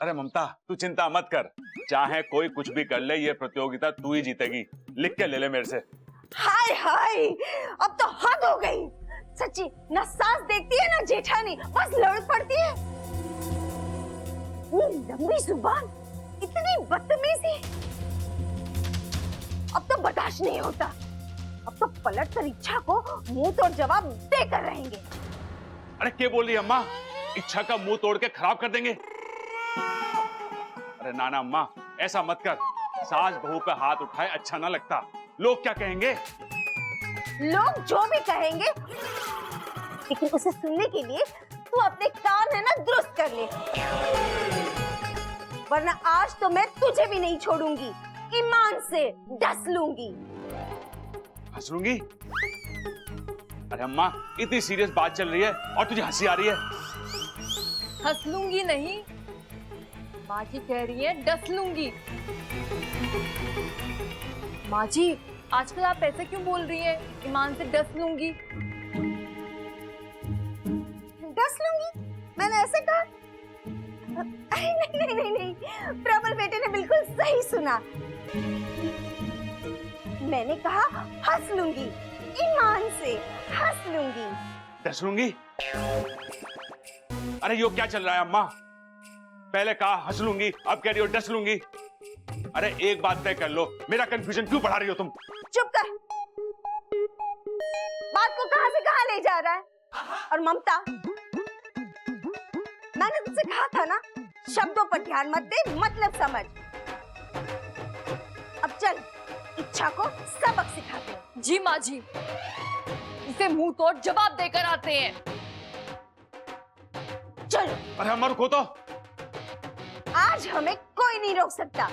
अरे ममता तू चिंता मत कर, चाहे कोई कुछ भी कर ले ये प्रतियोगिता तू ही जीतेगी। लिख के ले ले मेरे से। हाय हाय, अब तो हद हो गई। सच्ची ना सास देखती है ना जेठानी, बस लड़ पड़ती है। लंबी जुबान, इतनी बदतमीजी, अब तो बर्दाश्त नहीं होता। अब तो पलट कर इच्छा को मुंह तोड़ जवाब देकर रहेंगे। अरे क्या बोल रही है अम्मा, इच्छा का मुंह तोड़ के खराब कर देंगे? अरे नाना अम्मा ऐसा मत कर, सास बहू पे हाथ उठाए अच्छा ना लगता। लोग क्या कहेंगे? लोग जो भी कहेंगे, लेकिन उसे सुनने के लिए तू अपने कान है ना दुरुस्त कर ले, वरना आज तो मैं तुझे भी नहीं छोड़ूंगी। ईमान से डस लूंगी। हंस लूंगी? अरे अम्मा इतनी सीरियस बात चल रही है और तुझे हंसी आ रही है। हंस लूंगी नहीं, माँ जी कह रही है डस लूंगी। माँ जी आजकल आप ऐसे क्यों बोल रही हैं? ईमान से डस लूंगी। डस लूंगी? मैंने ऐसे कहा? नहीं नहीं नहीं नहीं, प्रबल बेटे ने बिल्कुल सही सुना। मैंने कहा हंस लूंगी, ईमान से हंस लूंगी। डस लूंगी? अरे यो क्या चल रहा है अम्मा? पहले कहा हंस लूंगी, अब कह रही हो डस लूंगी। अरे एक बात तय कर लो, मेरा कंफ्यूजन क्यों बढ़ा रही हो तुम? चुप कर। बात को कहां से कहां ले जा रहा है? और ममता, मैंने तुझसे कहा था ना, शब्दों पर ध्यान मत दे, मतलब समझ। अब चल इच्छा को सबक सिखाते हैं। जी माँ जी, इसे मुंह तोड़ जवाब देकर आते हैं। चलो। अरे अम्मा रुको तो। आज हमें कोई नहीं रोक सकता।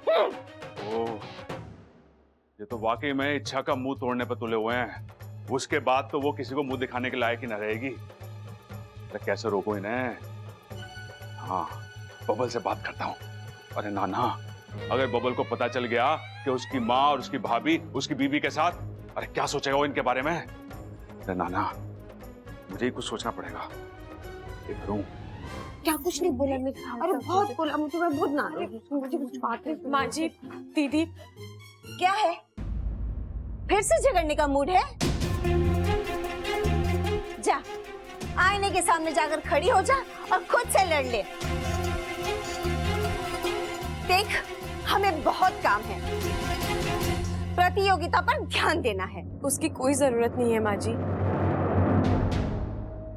ओह, ये तो वाकई में इच्छा का मुंह तोड़ने पर तुले हुए हैं। उसके बाद तो वो किसी को मुंह दिखाने के लायक ही न रहेगी। अरे कैसे रोको इन्हें? हाँ, बबल से बात करता हूँ। अरे नाना, अगर बबल को पता चल गया कि उसकी माँ और उसकी भाभी उसकी बीवी के साथ, अरे क्या सोचेगा वो इनके बारे में? अरे नाना, मुझे ही कुछ सोचना पड़ेगा। क्या करूं? क्या कुछ नहीं बोला मैं? अरे बहुत बोला मुझे, मैं बहुत नाराज हूं। मुझे कुछ बात है। माँ जी, दीदी क्या है? फिर से झगड़ने का मूड है? जा, आईने के सामने जाकर खड़ी हो जा और खुद से लड़ ले। देख, हमें बहुत काम है, प्रतियोगिता पर ध्यान देना है। उसकी कोई जरूरत नहीं है माँ जी।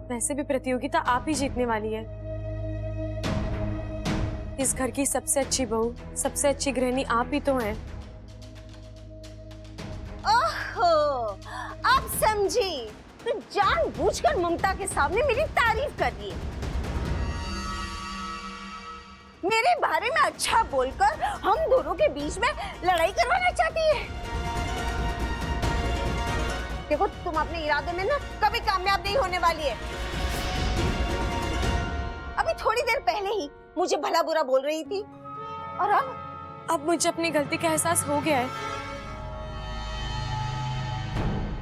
वैसे भी प्रतियोगिता आप ही जीतने वाली है। इस घर की सबसे अच्छी बहू, सबसे अच्छी गृहिणी आप ही तो हैं। ओहो, अब समझी। तू जानबूझकर ममता के सामने मेरी तारीफ कर रही है। मेरे बारे में अच्छा बोलकर हम दोनों के बीच में लड़ाई करवाना चाहती है। देखो, तुम अपने इरादे में ना कभी कामयाब नहीं होने वाली है। अभी थोड़ी देर पहले ही मुझे भला बुरा बोल रही थी, और अब मुझे अपनी गलती का एहसास हो गया है।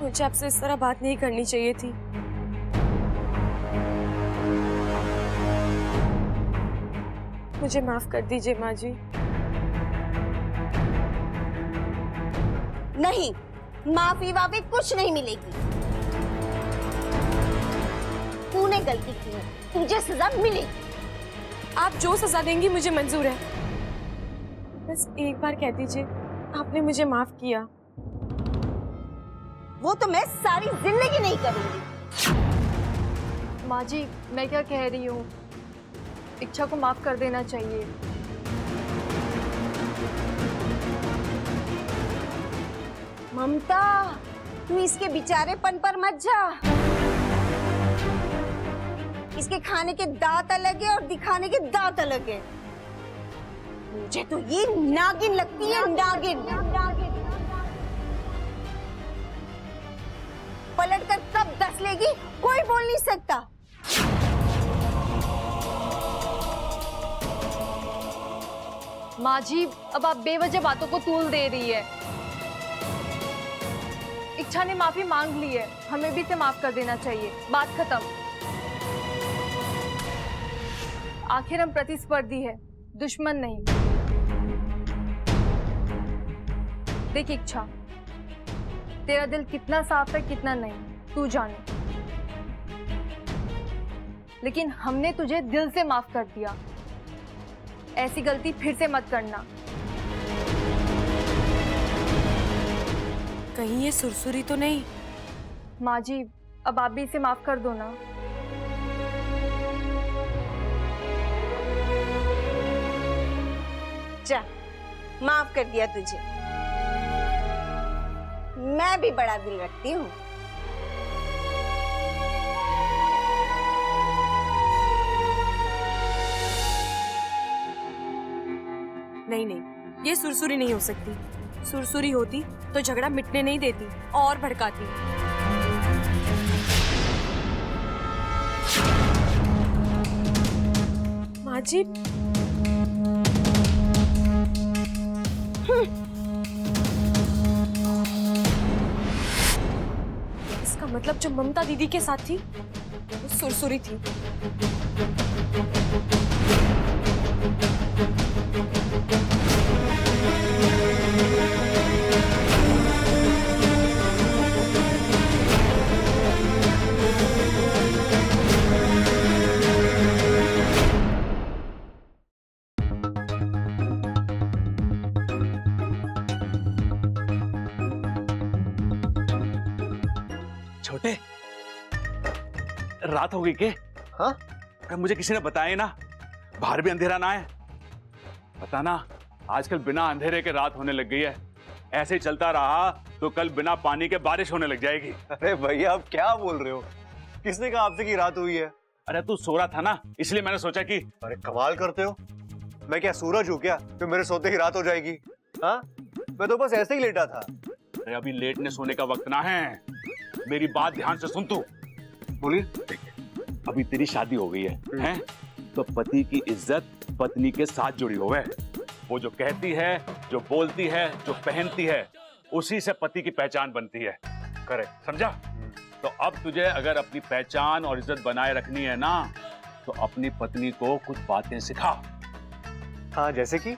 मुझे आपसे इस तरह बात नहीं करनी चाहिए थी। मुझे माफ कर दीजिए माँ जी। नहीं, माफी वाफी कुछ नहीं मिलेगी। तूने गलती की है, तुझे सजा मिलेगी। आप जो सजा देंगी मुझे मंजूर है। बस एक बार कह दीजिए आपने मुझे माफ किया। वो तो मैं सारी जिंदगी नहीं करूंगी। माँ जी, मैं क्या कह रही हूँ, इच्छा को माफ कर देना चाहिए। ममता, तू इसके बेचारेपन पर मत जा। इसके खाने के दांत अलग है और दिखाने के दांत अलग है। मुझे तो ये नागिन लगती है, नागिन। पलट कर कब दस लेगी कोई बोल नहीं सकता। माँ जी, अब आप बेवजह बातों को तूल दे रही है। इच्छा ने माफी मांग ली है, हमें भी इसे माफ कर देना चाहिए। बात खत्म। आखिर हम प्रतिस्पर्धी है, दुश्मन नहीं। देख इच्छा, तेरा दिल कितना साफ है कितना नहीं तू जाने, लेकिन हमने तुझे दिल से माफ कर दिया। ऐसी गलती फिर से मत करना। कहीं ये सुरसुरी तो नहीं? माँ जी, अब आप भी इसे माफ कर दो ना। जा, माफ कर दिया तुझे। मैं भी बड़ा दिल रखती हूँ। नहीं नहीं, ये सुरसुरी नहीं हो सकती। सुरसुरी होती तो झगड़ा मिटने नहीं देती और भड़काती। माँ जी, इसका मतलब जो ममता दीदी के साथ थी वो सुरसुरी थी। छोटे, रात हो गई के? हाँ? अरे मुझे किसी ने बताया ना, बाहर भी अंधेरा ना है। पता ना, आजकल बिना अंधेरे के रात होने लग गई है। ऐसे ही चलता रहा तो कल बिना पानी के बारिश होने लग जाएगी। अरे भैया आप क्या बोल रहे हो? किसने कहा आपसे कि रात हुई है? अरे तू सो रहा था ना, इसलिए मैंने सोचा कि अरे कमाल करते हो। मैं क्या सूरज हूँ क्या कि मेरे सोते ही रात हो जाएगी? हाँ, मैं तो बस ऐसे ही लेटा था। अरे अभी लेटने सोने का वक्त ना है, मेरी बात ध्यान से सुन तू। बोलिए। अभी तेरी शादी हो गई है? तो पति की इज्जत पत्नी के साथ जुड़ी हुई है। वो जो कहती है, जो बोलती है, जो पहनती है, उसी से पति की पहचान बनती है। करेक्ट, समझा? तो अब तुझे अगर अपनी पहचान और इज्जत बनाए रखनी है ना, तो अपनी पत्नी को कुछ बातें सिखा। हाँ, जैसे कि?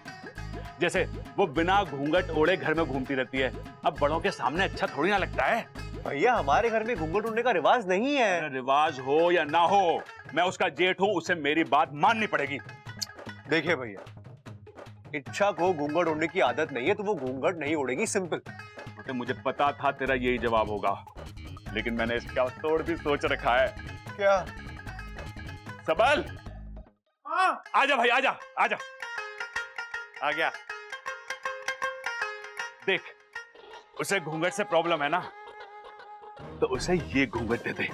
जैसे वो बिना घूंघट ओढ़े घर में घूमती रहती है। अब बड़ों के सामने अच्छा थोड़ी ना लगता है। भैया हमारे घर में घूंघट उड़ने का रिवाज नहीं है। अरे रिवाज हो या ना हो, मैं उसका जेठ हूं, उसे मेरी बात माननी पड़ेगी। देखिए भैया, इच्छा को घूंघट उड़ने की आदत नहीं है तो वो घूंघट नहीं उड़ेगी, सिंपल। तो मुझे पता था तेरा यही जवाब होगा, लेकिन मैंने इसका तोड़ भी सोच रखा है। क्या? सबल, आजा भाई, आजा आजा। आ गया। देख, उसे घूंघट से प्रॉब्लम है ना, तो उसे ये घूंघट दे दे।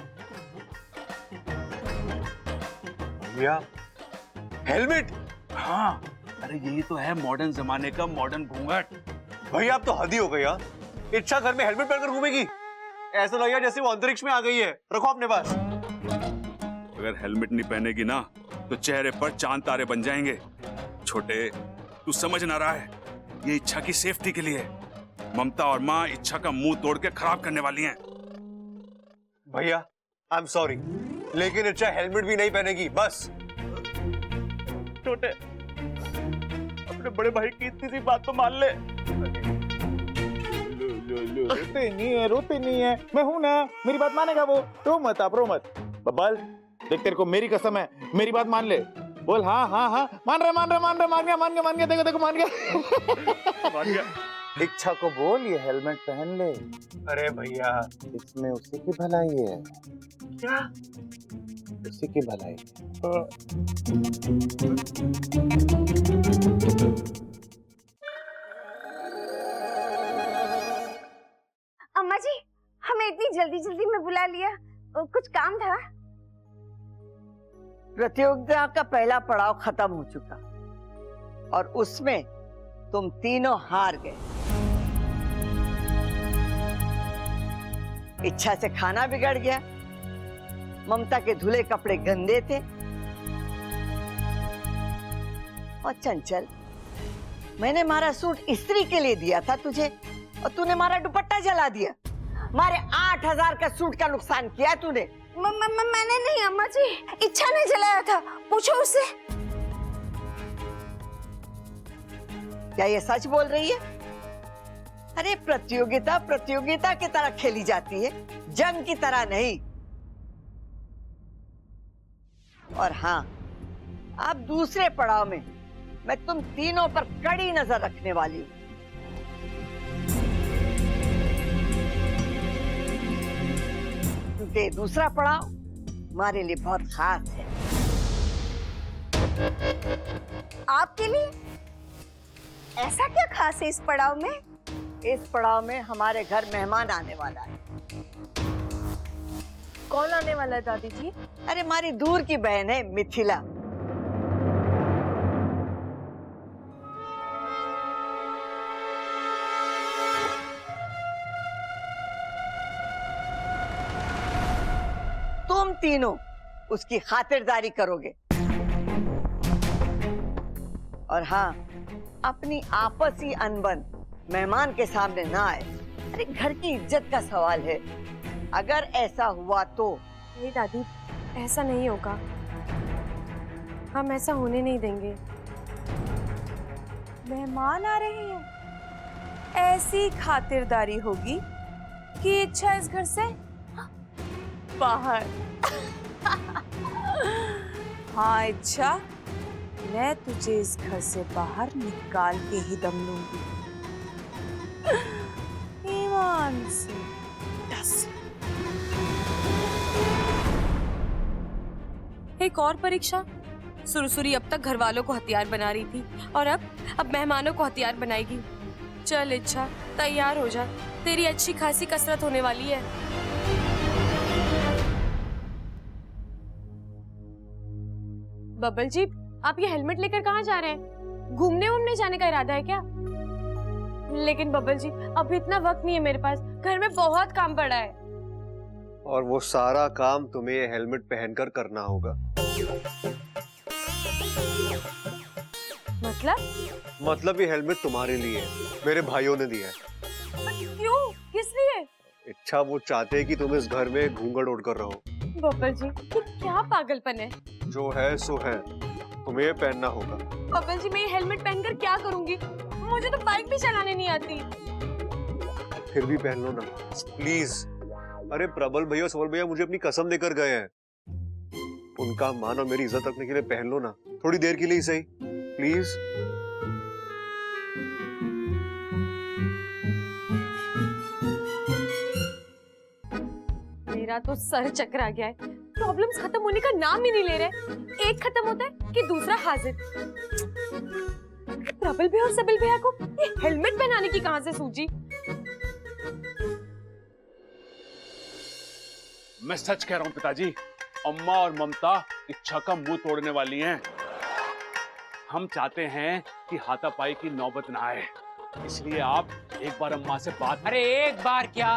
भैया, हेलमेट? हाँ, अरे यही तो है मॉडर्न जमाने का मॉडर्न घूंघट। भैया आप तो हद ही हो गई। इच्छा घर में हेलमेट पहनकर घूमेगी? ऐसा लगेगा जैसे वो अंतरिक्ष में आ गई है। रखो अपने पास। अगर हेलमेट नहीं पहनेगी ना, तो चेहरे पर चांद तारे बन जाएंगे। छोटे, तू समझ ना रहा है, ये इच्छा की सेफ्टी के लिए। ममता और माँ इच्छा का मुंह तोड़ के खराब करने वाली हैं। भैया आई एम सॉरी, लेकिन इच्छा हेलमेट भी नहीं पहनेगी, बस। छोटे, अपने बड़े भाई की इतनी सी बात तो मान ले। रोते नहीं है, मैं हूं ना, मेरी बात मानेगा वो। रो मत आप, रो मत। बब्बल देख, तेरे को मेरी कसम है, मेरी बात मान ले। बोल हाँ हाँ हाँ, मान रहा मान गया, देखो मान गया। इच्छा को बोल ये हेलमेट पहन ले। अरे भैया, इसमें उसी की भलाई है। क्या? उसी की भलाई। अम्मा जी, हमें इतनी जल्दी जल्दी में बुला लिया, कुछ काम था? प्रतियोगिता का पहला पड़ाव खत्म हो चुका और उसमें तुम तीनों हार गए। इच्छा से खाना बिगड़ गया, ममता के धुले कपड़े गंदे थे, और चंचल, मैंने मारा सूट इस्त्री के लिए दिया था तुझे और तूने मारा दुपट्टा जला दिया। मारे 8,000 का सूट का नुकसान किया तूने। मैंने नहीं अम्मा जी, इच्छा ने जलाया था, पूछो उससे। क्या ये सच बोल रही है? अरे प्रतियोगिता प्रतियोगिता की तरह खेली जाती है, जंग की तरह नहीं। और हाँ, अब दूसरे पड़ाव में मैं तुम तीनों पर कड़ी नजर रखने वाली हूँ। क्योंकि दूसरा पड़ाव हमारे लिए बहुत खास है। आपके लिए ऐसा क्या खास है इस पड़ाव में? इस पड़ाव में हमारे घर मेहमान आने वाला है। कौन आने वाला है दादी जी? अरे हमारी दूर की बहन है मिथिला। तुम तीनों उसकी खातिरदारी करोगे। और हाँ, अपनी आपसी अनबन मेहमान के सामने ना आए। अरे घर की इज्जत का सवाल है, अगर ऐसा हुआ तो। नहीं दादी, ऐसा नहीं होगा। हम ऐसा होने नहीं देंगे। मेहमान आ रहे हैं, ऐसी खातिरदारी होगी कि इच्छा इस घर से बाहर। हाँ इच्छा, मैं तुझे इस घर से बाहर निकाल के ही दम लूंगी। ईमान से 10। एक और परीक्षा। सुरसुरी अब तक घर वालों को हथियार बना रही थी और अब मेहमानों को हथियार बनाएगी। चल इच्छा, तैयार हो जा, तेरी अच्छी खासी कसरत होने वाली है। बबल जी, आप ये हेलमेट लेकर कहाँ जा रहे हैं? घूमने जाने का इरादा है क्या? लेकिन बबल जी, अभी इतना वक्त नहीं है मेरे पास, घर में बहुत काम पड़ा है। और वो सारा काम तुम्हें ये हेलमेट पहनकर करना होगा। मतलब ये हेलमेट तुम्हारे लिए है, मेरे भाइयों ने दिया है। क्यों? किस लिए? इच्छा वो चाहते हैं कि तुम इस घर में घूंघट ओढ़कर रहो। बबल जी, ये क्या पागलपन है? जो है सो है, तुम्हें ये पहनना होगा। बबल जी, मैं ये हेलमेट पहनकर क्या करूंगी? मुझे तो बाइक भी चलाने नहीं आती। फिर भी पहन लो ना प्लीज। अरे प्रबल भैया सबल भैया मुझे अपनी कसम देकर गए हैं, उनका मान और मेरी इज्जत रखने के लिए पहन लो ना, थोड़ी देर के लिए ही सही, प्लीज। मेरा तो सर चकरा गया है। प्रॉब्लम्स खत्म होने का नाम ही नहीं ले रहे। एक खत्म होता है कि दूसरा हाजिर। प्रबल भैया और सबल भैया को ये हेलमेट पहनाने की कहां से सूझी? मैं सच कह रहा हूं पिताजी, अम्मा और ममता इच्छा का मुंह तोड़ने वाली हैं। हम चाहते हैं कि हाथापाई की नौबत ना आए, इसलिए आप एक बार अम्मा से बात। अरे एक बार क्या,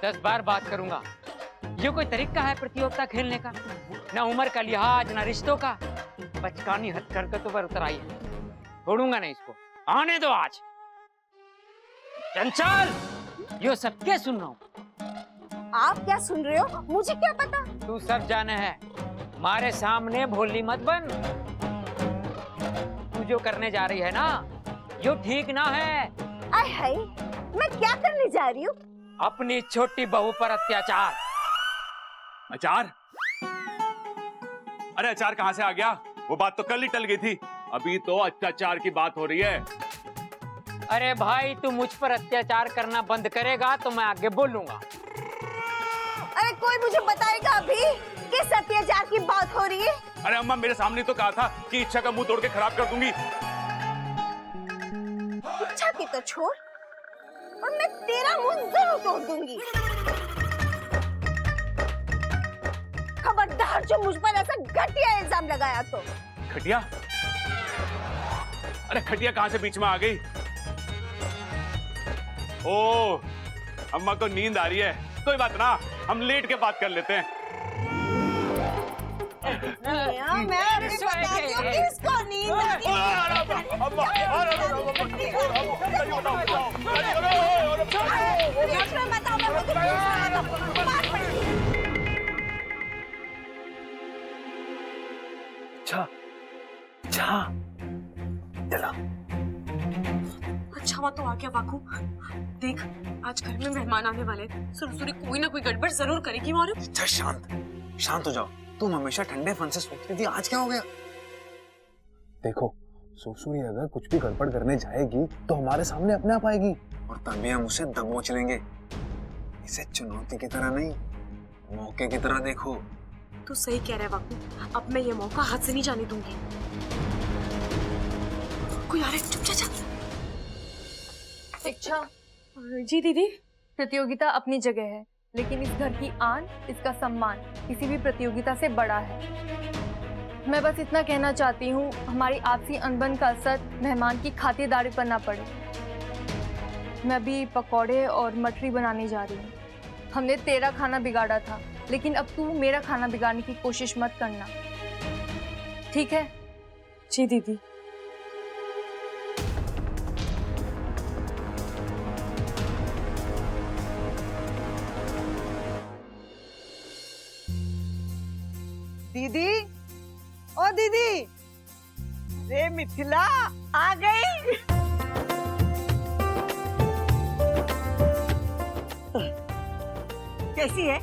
10 बार बात करूंगा। ये कोई तरीका है प्रतियोगिता खेलने का? ना उम्र का लिहाज, ना रिश्तों का। बचकानी हरकतों पर उतर आई है, छोड़ूंगा नहीं इसको। आने दो आज। चंचल, यो सब क्या सुन रहा हूँ? आप क्या सुन रहे हो? मुझे क्या पता? तू सब जाने है, हमारे सामने भोली मत बन। तू जो करने जा रही है ना, यो ठीक ना है। आय हाय, मैं क्या करने जा रही हूँ? अपनी छोटी बहू पर अत्याचार। अचार? अरे अचार कहां से आ गया? वो बात तो कल ही टल गई थी, अभी तो अत्याचार की बात हो रही है। अरे भाई, तू मुझ पर अत्याचार करना बंद करेगा तो मैं आगे बोलूंगा। अरे कोई मुझे बताएगा अभी किस अत्याचार की बात हो रही है? अरे अम्मा, मेरे सामने तो कहा था कि इच्छा का मुंह तोड़ के खराब कर दूंगी। इच्छा की तो छोड़, और मैं तेरा मुंह जरूर तोड़ दूंगी। खबरदार जो मुझ पर ऐसा घटिया इल्जाम लगाया तो। खटिया? अरे खटिया कहां से बीच में आ गई? ओ, अम्मा को नींद आ रही है, कोई बात ना, हम लेट के बात कर लेते हैं। मैं अभी बताती हूँ किसको नींद आ रही अच्छा, अच्छा, चलो। अच्छा हुआ तो आ गया वाकू। देख आज घर में मेहमान आने वाले हैं, सुरसुरी कोई ना कोई गड़बड़ जरूर करेगी। और अच्छा शांत हो जाओ। तुम हमेशा ठंडे फन से सोचती थी, आज क्या हो गया? देखो सुरसुरी अगर कुछ भी गड़बड़ करने जाएगी तो हमारे सामने अपने आप आएगी और तभी हम उसे दबोच लेंगे। इसे चुनौती की तरह नहीं, मौके की तरह देखो। तू सही कह रहा है वाकू, अब मैं ये मौका हाथ से नहीं जाने दूंगी। कोई आ रहा है, चुप जा। इच्छा, जी दीदी। प्रतियोगिता अपनी जगह है, लेकिन इस घर की आन, इसका सम्मान किसी भी प्रतियोगिता से बड़ा है। मैं बस इतना कहना चाहती हूँ, हमारी आपसी अनबन का असर मेहमान की खातिरदारी पर ना पड़े। मैं अभी पकौड़े और मटरी बनाने जा रही हूँ। हमने तेरा खाना बिगाड़ा था, लेकिन अब तू मेरा खाना बिगाड़ने की कोशिश मत करना, ठीक है? जी दीदी। दीदी, ओ दीदी, रे मिथिला आ गई। कैसी है?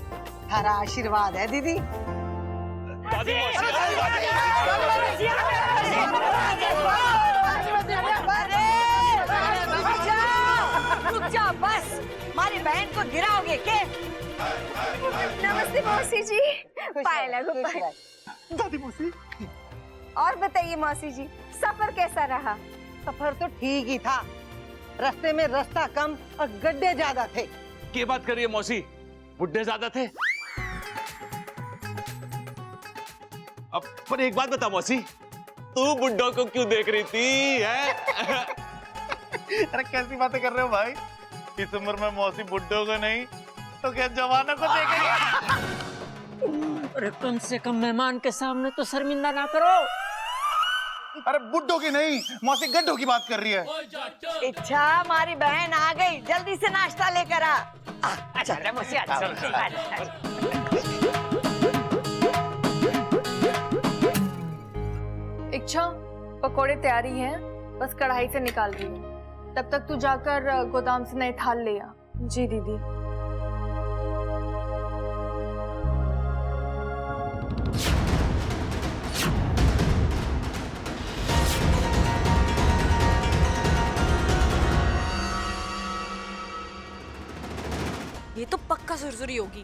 हरा आशीर्वाद है दीदी। रुक जाओ बस, हमारी बहन को गिराओगे के? नमस्ते मौसी जी। पाए लगो पाए। दादी मौसी। और बताइए मौसी जी, सफर कैसा रहा? सफर तो ठीक ही था, रास्ते में रास्ता कम और गड्ढे ज्यादा थे। क्या बात कर रही है मौसी? बुड्ढे ज्यादा थे? अब पर एक बात बता मौसी, तू बुड्ढों को क्यों देख रही थी है? अरे कैसी बातें कर रहे हो भाई? इस उम्र में मौसी बुड्ढों को नहीं तो क्या जवानों को देखेगी? अरे कम से कम मेहमान के सामने तो शर्मिंदा ना करो। अरे बुड्ढों की नहीं, मौसी गड्ढों की बात कर रही है। इच्छा, हमारी बहन आ गई, जल्दी से नाश्ता लेकर आ। चल मौसी, इच्छा, पकोड़े तैयारी हैं, बस कढ़ाई से निकाल रही हूँ। तब तक तू जाकर गोदाम से नए थाल ले आ। जी दीदी। ये तो पक्का सुरसुरी होगी।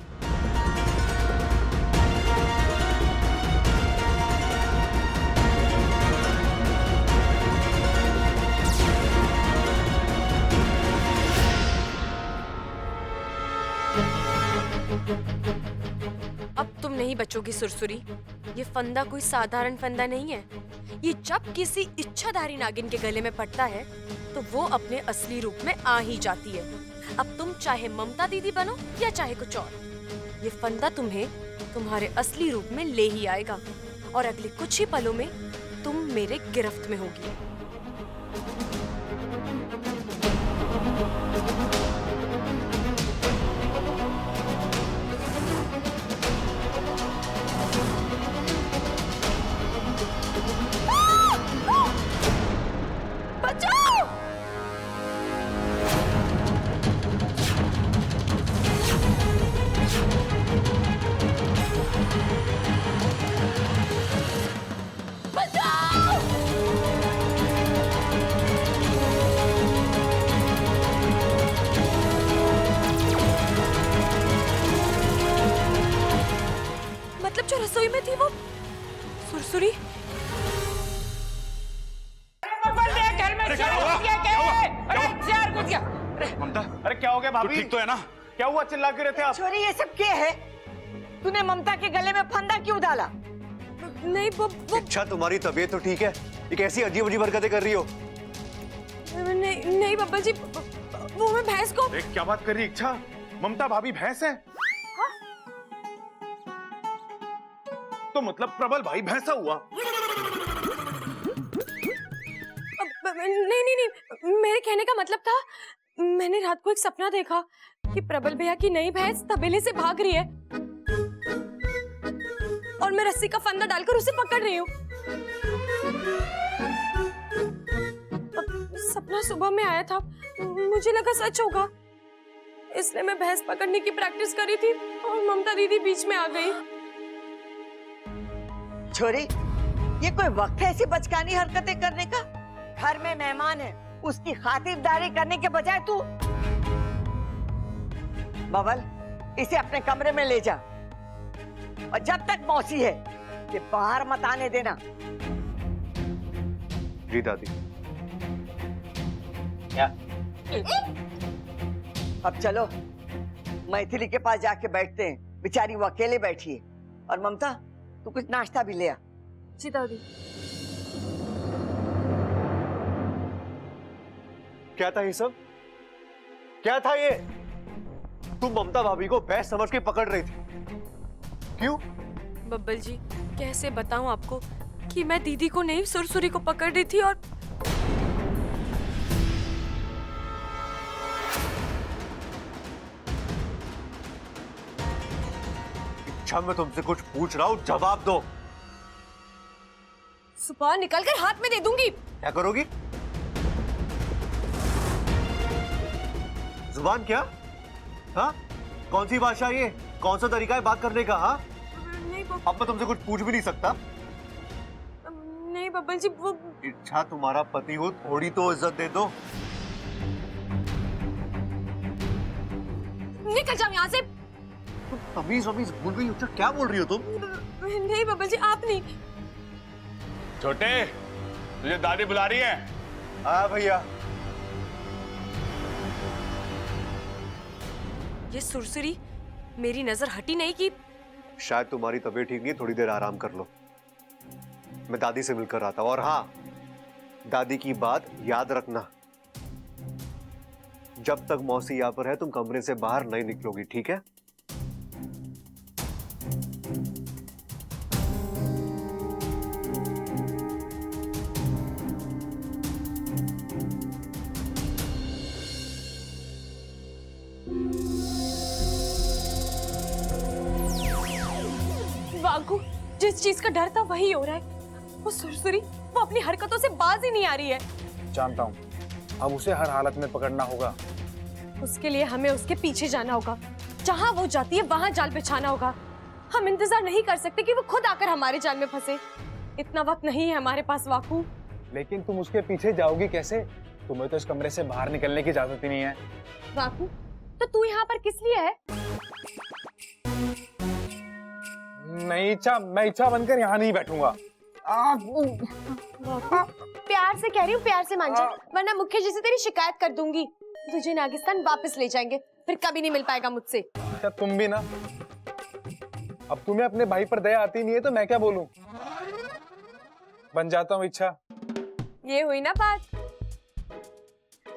अब तुम नहीं बचोगी सुरसुरी। ये फंदा कोई साधारण फंदा नहीं है। ये जब किसी इच्छाधारी नागिन के गले में पड़ता है तो वो अपने असली रूप में आ ही जाती है। अब तुम चाहे ममता दीदी बनो या चाहे कुछ और, ये फंदा तुम्हें तुम्हारे असली रूप में ले ही आएगा और अगले कुछ ही पलों में तुम मेरे गिरफ्त में होगी। मतलब जो रसोई में थी वो सुरसुरी? ममता, अरे क्या हो गया भाभी? ठीक तो है ना? क्या हुआ, चिल्ला क्यों रहे थे आप? छोरी, ये सब क्या है? तूने ममता के गले में फंदा क्यों डाला? नहीं वो इच्छा, तुम्हारी तबीयत तो ठीक है? ये कैसी अजीब अजीब हरकतें कर रही हो? नहीं बब्बा जी, वो मैं भैंस को। देख क्या बात कर रही इच्छा? ममता भाभी भैंस है? तो मतलब प्रबल भाई भैंसा हुआ? नहीं, मेरे कहने का मतलब था, मैंने रात को एक सपना देखा कि प्रबल भैया की नई भैंस तबेले से भाग रही है और मैं रस्सी का फंदा डालकर उसे पकड़ रही हूँ। सपना सुबह में आया था, मुझे लगा सच होगा, इसलिए मैं भैंस पकड़ने की प्रैक्टिस करी थी और ममता दीदी बीच में आ गई। छोरी, ये कोई वक्त है ऐसी बचकानी हरकतें करने का? घर में मेहमान है, उसकी खातिरदारी करने के बजाय तू। बबल, इसे अपने कमरे में ले जा और जब तक मौसी है ये बाहर मत आने देना। जी दादी। क्या? अब चलो मैथिली के पास जाके बैठते हैं, बेचारी वो अकेले बैठी है। और ममता, तू कुछ नाश्ता भी ले आ। जी दादी। क्या था ये सब? क्या था ये? तुम ममता भाभी को भैंस समझ के पकड़ रही थी, क्यों? बब्बल जी, कैसे बताऊं आपको कि मैं दीदी को नहीं सुरसुरी को पकड़ रही थी और अच्छा, मैं तुमसे कुछ पूछ रहा हूँ, जवाब दो। सुबह निकल कर हाथ में दे दूंगी। क्या करोगी? जुबान क्या? हाँ? कौन सी भाषा ये? कौन सा तरीका है बात करने का? हाँ? नहीं अब मैं तुमसे कुछ पूछ भी नहीं सकता। नहीं बब्बल जी, वो इच्छा तुम्हारा पति हो, थोड़ी तो इज्जत दे दो। निकल जाओ यहाँ से। तमीज वमीज भूल गई हो क्या? क्या बोल रही हो तुम? नहीं बब्बल जी, आप नहीं। छोटे, तुझे दादी बुला रही है। हाँ भैया। ये सुरसुरी मेरी नजर हटी नहीं कि शायद तुम्हारी तबीयत ठीक नहीं, थोड़ी देर आराम कर लो। मैं दादी से मिलकर आता हूँ। और हाँ, दादी की बात याद रखना, जब तक मौसी यहाँ पर है तुम कमरे से बाहर नहीं निकलोगी, ठीक है? वागू, जिस चीज का डर था वही हो रहा है। वो सुरसुरी, वो अपनी हरकतों से बाज ही नहीं आ रही है। जानता हूँ, अब उसे हर हालत में पकड़ना होगा। उसके लिए हमें उसके पीछे जाना होगा, जहाँ वो जाती है वहाँ जाल बिछाना होगा। हम इंतजार नहीं कर सकते कि वो खुद आकर हमारे जाल में फंसे। इतना वक्त नहीं है हमारे पास वाकू। लेकिन तुम उसके पीछे जाओगी कैसे? तुम्हें तो इस कमरे से बाहर निकलने की इजाजत ही नहीं है। वाकू, तो तू यहाँ पर किस लिए है? मैं इच्छा बनकर यहाँ नहीं बैठूंगा। प्यार से कह रही हूँ, प्यार से मान जा, वरना मुख्य जी से तेरी शिकायत कर दूंगी। तुझे नागिस्तान वापस ले जाएंगे, फिर कभी नहीं मिल पाएगा मुझसे। क्या तुम भी ना? अब तुम्हें अपने भाई पर दया आती नहीं है तो मैं क्या बोलूं? बन जाता हूँ इच्छा। ये हुई ना बात।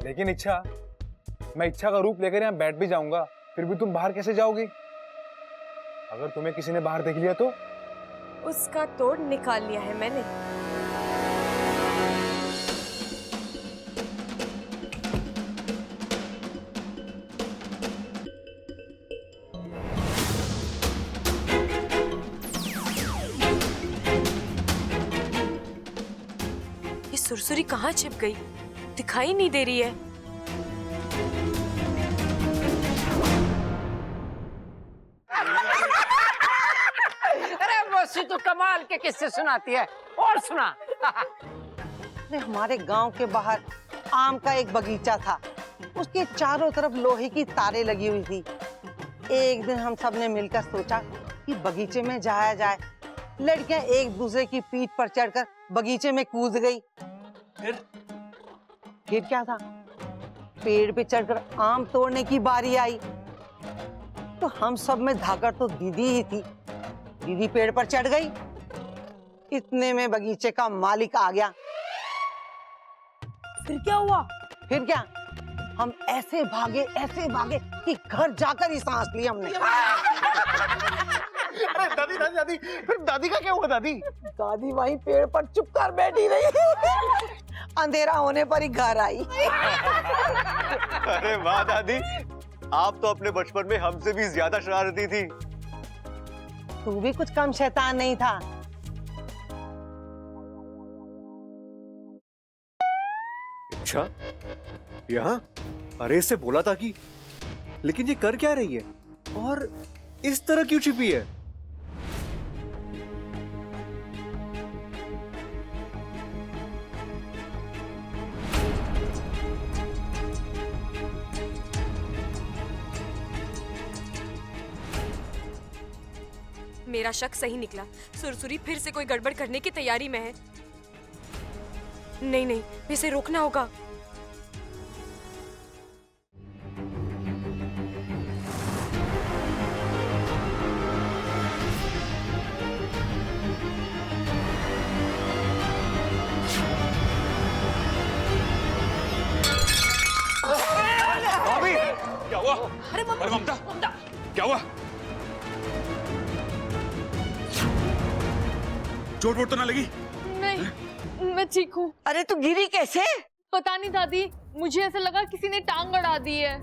लेकिन इच्छा, मैं इच्छा का रूप लेकर यहाँ बैठ भी जाऊंगा, फिर भी तुम बाहर कैसे जाओगी? अगर तुम्हें किसी ने बाहर देख लिया तो? उसका तोड़ निकाल लिया है मैंने। ये सुरसुरी कहाँ छिप गई? दिखाई नहीं दे रही है। अरे मौसी तो कमाल के किस्से सुनाती है, और सुना। अरे हमारे गांव के बाहर आम का एक बगीचा था, उसके चारों तरफ लोहे की तारें लगी हुई थी। एक दिन हम सब ने मिलकर सोचा कि बगीचे में जाया जाए। लड़कियां एक दूसरे की पीठ पर चढ़कर बगीचे में कूद गई। फिर क्या था, पेड़ पे चढ़कर आम तोड़ने की बारी आई तो हम सब में धाकड़ तो दीदी ही थी। दीदी पेड़ पर चढ़ गई, इतने में बगीचे का मालिक आ गया। फिर क्या हुआ? फिर क्या, हम ऐसे भागे कि घर जाकर ही सांस ली हमने। अरे दादी दादी दादी, फिर दादी का क्या हुआ? दादी दादी वहीं पेड़ पर चुप कर बैठी रही। अंधेरा होने पर ही घर आई। अरे वाह दादी, आप तो अपने बचपन में हमसे भी ज्यादा शरारती थी। तू भी कुछ कम शैतान नहीं था। अच्छा, यहाँ? अरे इससे बोला था कि, लेकिन ये कर क्या रही है और इस तरह क्यों छिपी है? मेरा शक सही निकला। सुरसुरी फिर से कोई गड़बड़ करने की तैयारी में है। नहीं नहीं, इसे रोकना होगा। क्या हुआ? अरे ममता, क्या हुआ? चोट वोट तो ना लगी? नहीं, मैं ठीक हूँ। अरे तू गिरी कैसे? पता नहीं दादी, मुझे ऐसा लगा किसी ने टांग अड़ा दी है।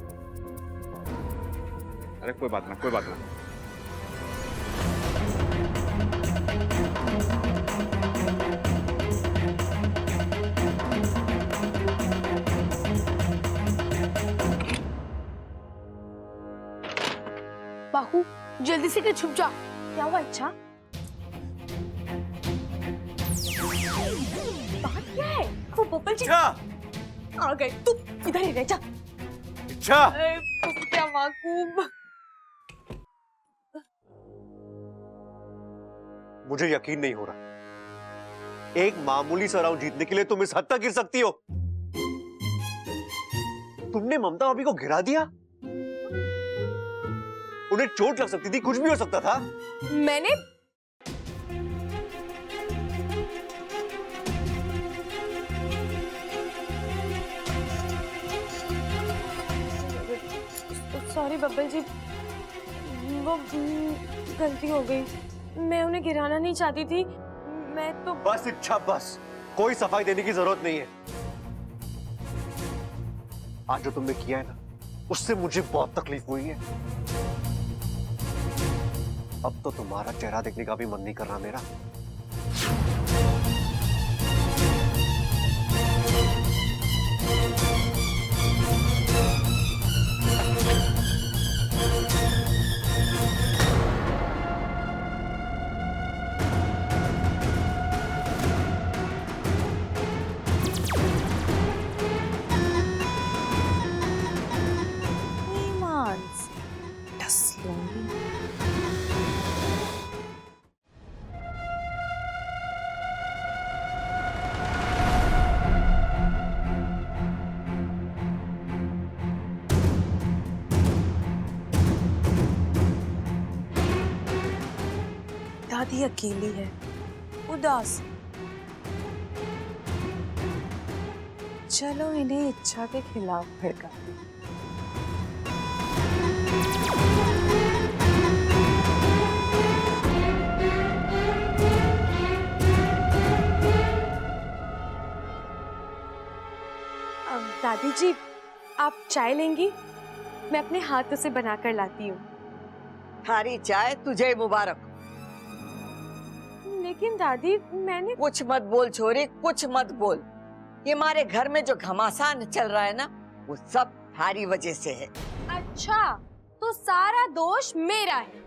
अरे कोई बात ना, कोई बात ना। बाहू, जल्दी से के छुप जा। क्या हुआ इच्छा? बात क्या है? वो बब्बल जी आ गए। तू इधर ही रह जा। इच्छा, क्या माकूब। मुझे यकीन नहीं हो रहा। एक मामूली सा राउंड जीतने के लिए तुम इस हद तक गिर सकती हो? तुमने ममता भाभी को गिरा दिया? उन्हें चोट लग सकती थी, कुछ भी हो सकता था। मैंने सॉरी बब्बल जी, वो गलती हो गई। मैं उन्हें गिराना नहीं चाहती थी। मैं तो बस इच्छा, बस कोई सफाई देने की जरूरत नहीं है। आज जो तुमने किया है ना, उससे मुझे बहुत तकलीफ हुई है। अब तो तुम्हारा चेहरा देखने का भी मन नहीं कर रहा मेरा। दादी अकेली है, उदास। चलो इन्हें इच्छा के खिलाफ भड़काते हैं। दादी जी, आप चाय लेंगी? मैं अपने हाथों से बनाकर लाती हूँ। थारी चाय तुझे मुबारक। लेकिन दादी, मैंने कुछ मत बोल छोरी, कुछ मत बोल। ये हमारे घर में जो घमासान चल रहा है ना, वो सब थारी वजह से है। अच्छा, तो सारा दोष मेरा है।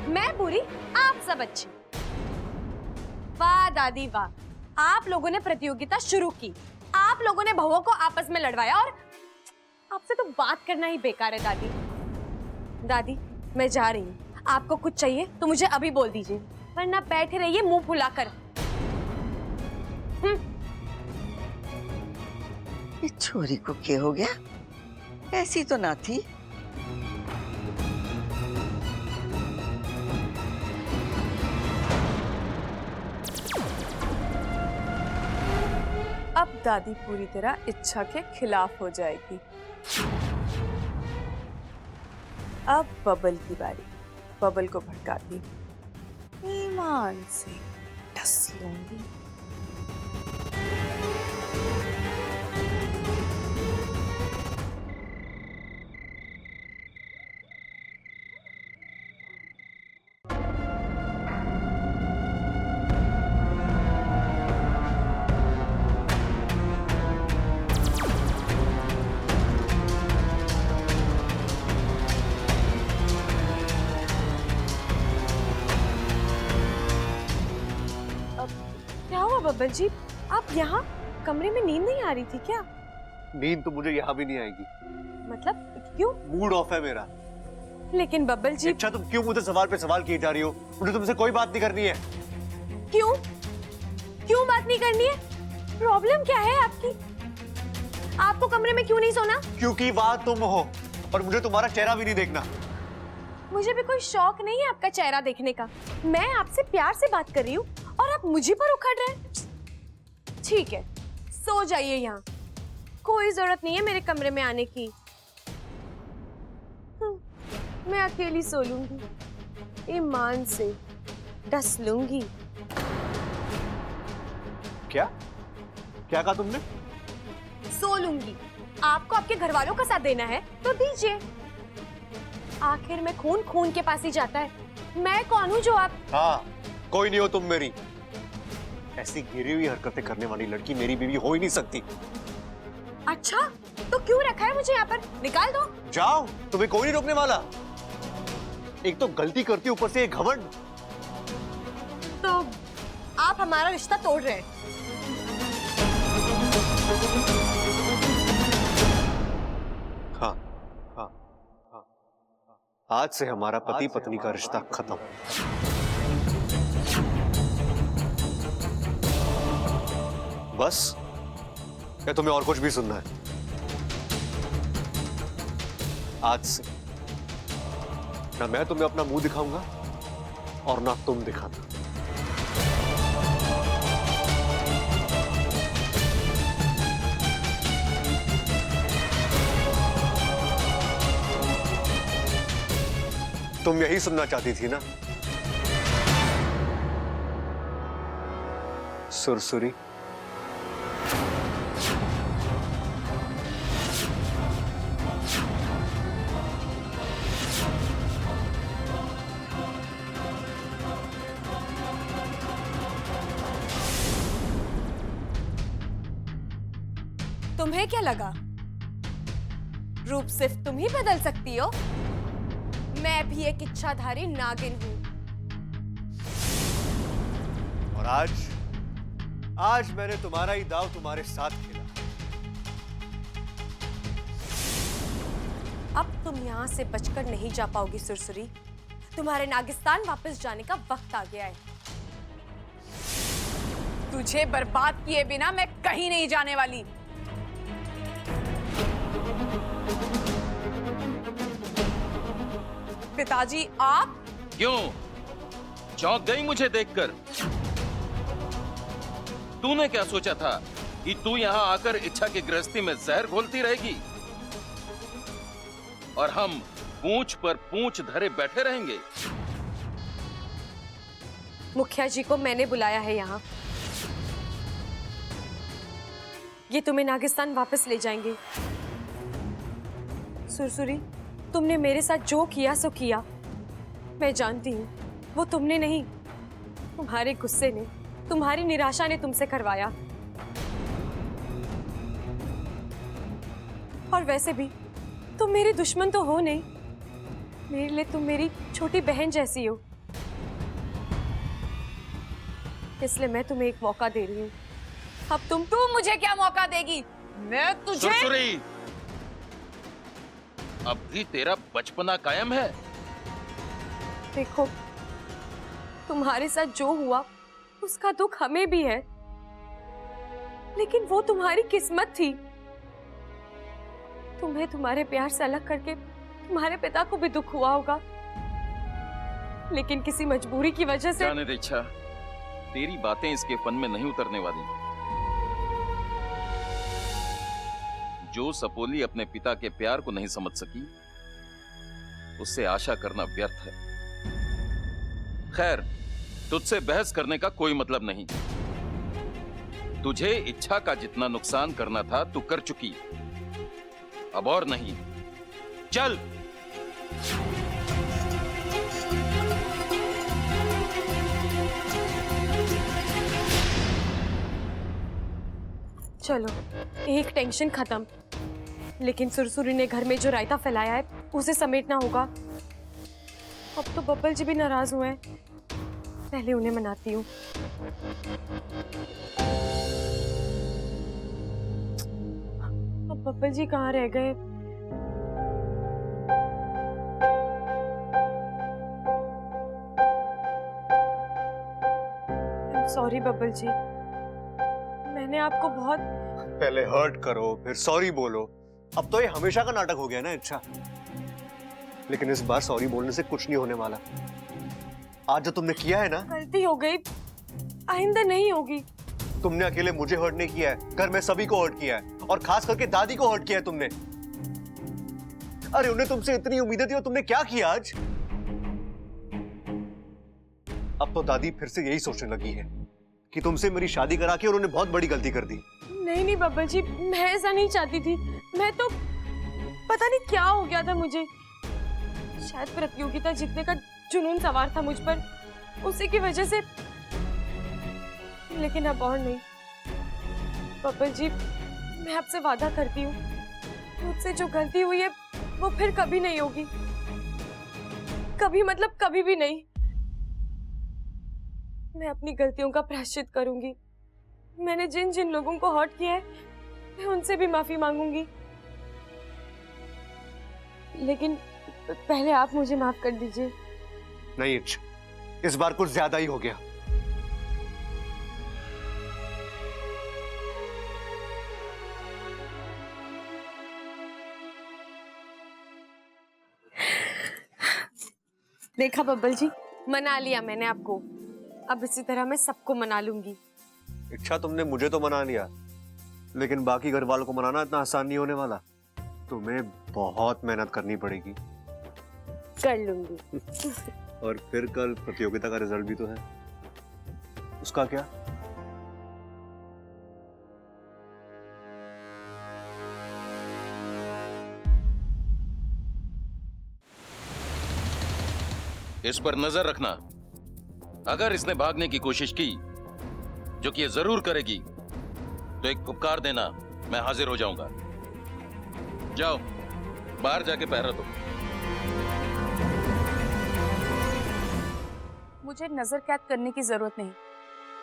मैं बुरी, आप सब अच्छे। वाह दादी वाह, आप लोगों ने प्रतियोगिता शुरू की, आप लोगों ने बहुओं को आपस में लड़वाया, और आपसे तो बात करना ही बेकार है दादी। दादी, मैं जा रही हूँ। आपको कुछ चाहिए तो मुझे अभी बोल दीजिए, वरना बैठे रहिए मुंह फुलाकर। इस छोरी को क्या हो गया? ऐसी तो ना थी। अब दादी पूरी तरह इच्छा के खिलाफ हो जाएगी। अब बबल की बारी। बबल को भड़काती ईमान से डस लूंगी। क्या हुआ बब्बल जी? आप यहाँ कमरे में नींद नहीं आ रही थी क्या? नींद तो मुझे यहाँ भी नहीं आएगी। मतलब क्यों? मूड ऑफ है मेरा। लेकिन बब्बल जी अच्छा तुम क्यों मुझे सवाल पे सवाल किए जा रही हो? मुझे तुमसे कोई बात नहीं करनी है। क्यों? क्यों बात नहीं करनी है? प्रॉब्लम क्या है आपकी? आपको कमरे में क्यों नहीं सोना? क्योंकि वहां तुम हो और मुझे तुम्हारा चेहरा भी नहीं देखना। मुझे भी कोई शौक नहीं है आपका चेहरा देखने का। मैं आपसे प्यार से बात कर रही हूँ और आप मुझे पर उखड़ रहे हैं। ठीक है, सो जाइए यहाँ। कोई जरूरत नहीं है मेरे कमरे में आने की। मैं अकेली सो लूंगी, ईमान से डस लूंगी। क्या क्या कहा तुमने? सो लूंगी। आपको आपके घर वालों का साथ देना है तो दीजिए। आखिर में खून खून के पास ही जाता है। मैं कौन हूँ जो आप? हाँ, कोई नहीं हो तुम मेरी। ऐसी गिरी हुई हरकतें करने वाली लड़की मेरी बीवी हो ही नहीं सकती। अच्छा, तो क्यों रखा है मुझे यहाँ पर? निकाल दो। जाओ, तुम्हें कोई नहीं रोकने वाला। एक तो गलती करती ऊपर से एक घमंड। तो आप हमारा रिश्ता तोड़ रहे हैं। हाँ, हाँ, हाँ, आज से हमारा पति पत्नी का रिश्ता खत्म। बस? या तुम्हें और कुछ भी सुनना है? आज से ना मैं तुम्हें अपना मुंह दिखाऊंगा और ना तुम दिखाना। तुम यही सुनना चाहती थी ना? सुरसुरी। तुम्हें क्या लगा रूप सिर्फ तुम ही बदल सकती हो? मैं भी एक इच्छाधारी नागिन हूं। और आज मैंने तुम्हारा ही दाव तुम्हारे साथ खेला। अब तुम यहाँ से बचकर नहीं जा पाओगी सुरसुरी। तुम्हारे नागिस्तान वापस जाने का वक्त आ गया है। तुझे बर्बाद किए बिना मैं कहीं नहीं जाने वाली। पिताजी आप क्यों चौंक गई मुझे देखकर? तूने क्या सोचा था कि तू यहाँ आकर इच्छा की गृहस्थी में जहर घोलती रहेगी और हम पूंछ पर पूंछ धरे बैठे रहेंगे? मुखिया जी को मैंने बुलाया है यहाँ। ये तुम्हें नागिस्तान वापस ले जाएंगे। सुरसुरी, तुमने मेरे साथ जो किया सो किया। मैं जानती हूँ वो तुमने नहीं, तुम्हारे गुस्से ने, तुम्हारी निराशा ने तुमसे करवाया। और वैसे भी तुम मेरी दुश्मन तो हो नहीं। मेरे लिए तुम मेरी छोटी बहन जैसी हो। इसलिए मैं तुम्हें एक मौका दे रही हूँ। अब तू मुझे क्या मौका देगी? मैं तुझे सुरसुरी, अब भी तेरा बचपना कायम है? देखो, तुम्हारे साथ जो हुआ उसका दुख हमें भी है, लेकिन वो तुम्हारी किस्मत थी। तुम्हें तुम्हारे प्यार से अलग करके तुम्हारे पिता को भी दुख हुआ होगा, लेकिन किसी मजबूरी की वजह से। जाने दे इच्छा, तेरी बातें इसके फन में नहीं उतरने वाली। जो सपोली अपने पिता के प्यार को नहीं समझ सकी, उससे आशा करना व्यर्थ है। खैर, तुझसे बहस करने का कोई मतलब नहीं। तुझे इच्छा का जितना नुकसान करना था तू कर चुकी, अब और नहीं। चल। चलो, एक टेंशन खत्म। लेकिन सुरसुरी ने घर में जो रायता फैलाया है उसे समेटना होगा। अब तो बब्बल जी भी नाराज हुए हैं। पहले उन्हें मनाती हूँ। अब बब्बल जी कहाँ रह गए? सॉरी बब्बल जी, मैंने आपको बहुत पहले हर्ट करो फिर सॉरी बोलो। अब तो ये हमेशा का नाटक हो गया ना इच्छा। लेकिन इस बार सॉरी बोलने से कुछ नहीं होने वाला। आज जो तुमने किया है ना, गलती हो गई, आइंदा नहीं होगी। तुमने अकेले मुझे हर्ट नहीं किया है, घर में सभी को हर्ट किया है और खास करके दादी को हर्ट किया है तुमने। अरे उन्हें तुमसे इतनी उम्मीदें थी और तुमने क्या किया आज? अब तो दादी फिर से यही सोचने लगी है कि तुमसे मेरी शादी करा के उन्होंने बहुत बड़ी गलती कर दी। नहीं नहीं बब्बल जी, मैं ऐसा नहीं चाहती थी। मैं तो पता नहीं क्या हो गया था मुझे, शायद प्रतियोगिता जीतने का जुनून सवार था मुझ पर, उसी की वजह से। लेकिन अब और नहीं बब्बल जी, मैं आपसे वादा करती हूँ मुझसे जो गलती हुई है वो फिर कभी नहीं होगी। कभी मतलब कभी भी नहीं। मैं अपनी गलतियों का प्रायश्चित करूंगी। मैंने जिन जिन लोगों को हर्ट किया है मैं उनसे भी माफी मांगूंगी। लेकिन पहले आप मुझे माफ कर दीजिए। नहीं इस बार कुछ ज्यादा ही हो गया। देखा बब्बल जी, मना लिया मैंने आपको। अब इसी तरह मैं सबको मना लूंगी। इच्छा तुमने मुझे तो मना लिया, लेकिन बाकी घर वालों को मनाना इतना आसान नहीं होने वाला। तुम्हें बहुत मेहनत करनी पड़ेगी। कर लूंगी। और फिर कल प्रतियोगिता का रिजल्ट भी तो है, उसका क्या? इस पर नजर रखना। अगर इसने भागने की कोशिश की, जो कि ये जरूर करेगी, तो एक फुफकार देना, मैं हाजिर हो जाऊंगा। जाओ बाहर जाके पहरा दो। मुझे नजर कैद करने की जरूरत नहीं,